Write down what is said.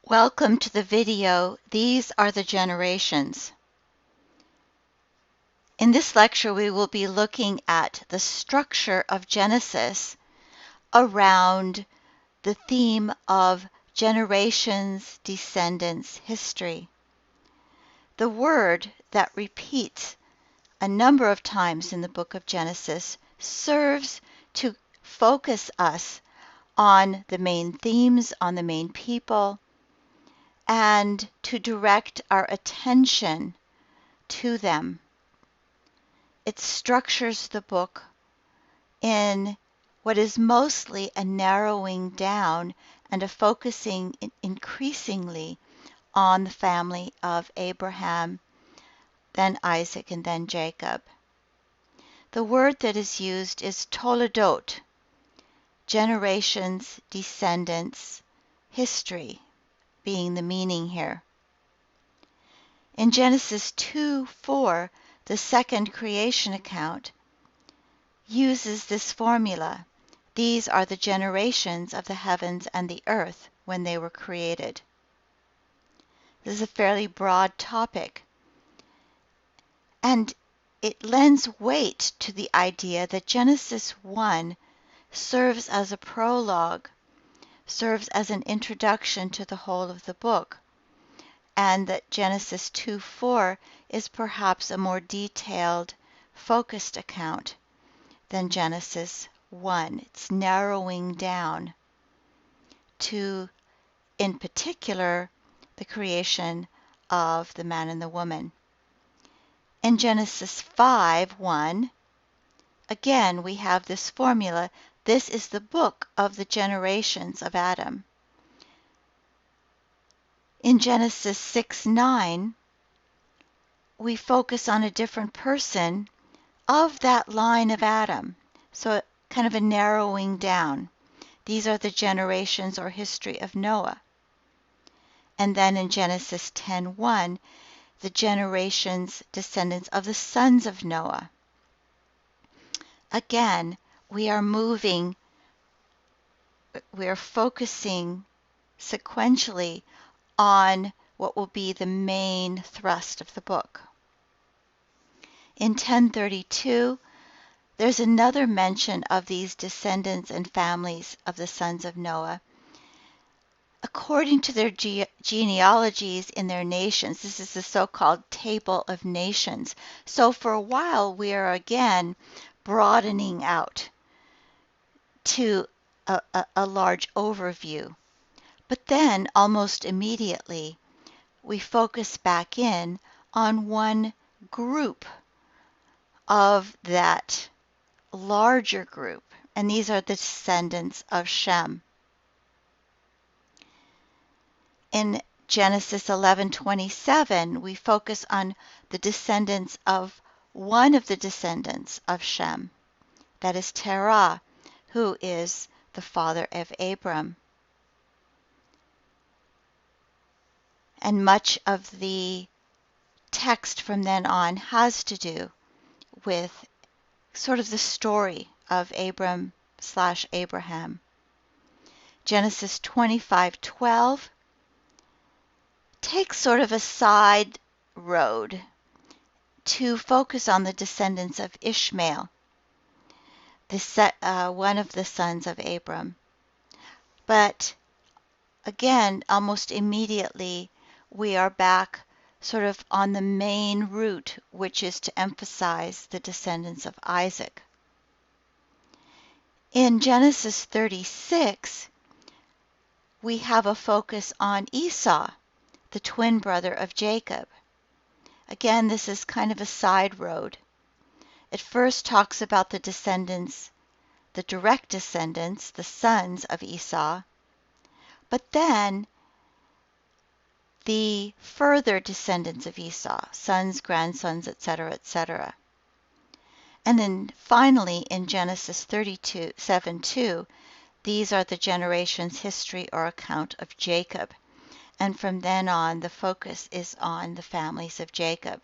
Welcome to the video, These Are the Generations. In this lecture, we will be looking at the structure of Genesis around the theme of generations, descendants, history. The word that repeats a number of times in the book of Genesis serves to focus us on the main themes, on the main people, and to direct our attention to them. It structures the book in what is mostly a narrowing down and a focusing increasingly on the family of Abraham, then Isaac, and then Jacob. The word that is used is toledot, generations, descendants, history being the meaning here. In Genesis 2:4, the second creation account uses this formula. These are the generations of the heavens and the earth when they were created. This is a fairly broad topic, and it lends weight to the idea that Genesis 1 serves as a prologue, serves as an introduction to the whole of the book, and that Genesis 2:4 is perhaps a more detailed, focused account than Genesis 1. It's narrowing down to, in particular, the creation of the man and the woman. In Genesis 5:1, again, we have this formula. This is the book of the generations of Adam. In Genesis 6:9, we focus on a different person of that line of Adam. So kind of a narrowing down. These are the generations or history of Noah. And then in Genesis 10:1, the generations, descendants of the sons of Noah. Again, we are focusing sequentially on what will be the main thrust of the book. In 10:32, there's another mention of these descendants and families of the sons of Noah. According to their genealogies in their nations, this is the so-called Table of Nations. So for a while, we are again broadening out to a large overview. But then, almost immediately, we focus back in on one group of that larger group, and these are the descendants of Shem. In Genesis 11:27, we focus on the descendants of one of the descendants of Shem, that is Terah, who is the father of Abram. And much of the text from then on has to do with sort of the story of Abram/Abraham. Genesis 25:12 takes sort of a side road to focus on the descendants of Ishmael, one of the sons of Abram. But again, almost immediately, we are back sort of on the main route, which is to emphasize the descendants of Isaac. In Genesis 36, we have a focus on Esau, the twin brother of Jacob. Again, this is kind of a side road. It first talks about the descendants, the direct descendants, the sons of Esau, but then the further descendants of Esau, sons, grandsons, etc., etc. And then finally in Genesis 32:7-2, these are the generations, history, or account of Jacob. And from then on, the focus is on the families of Jacob.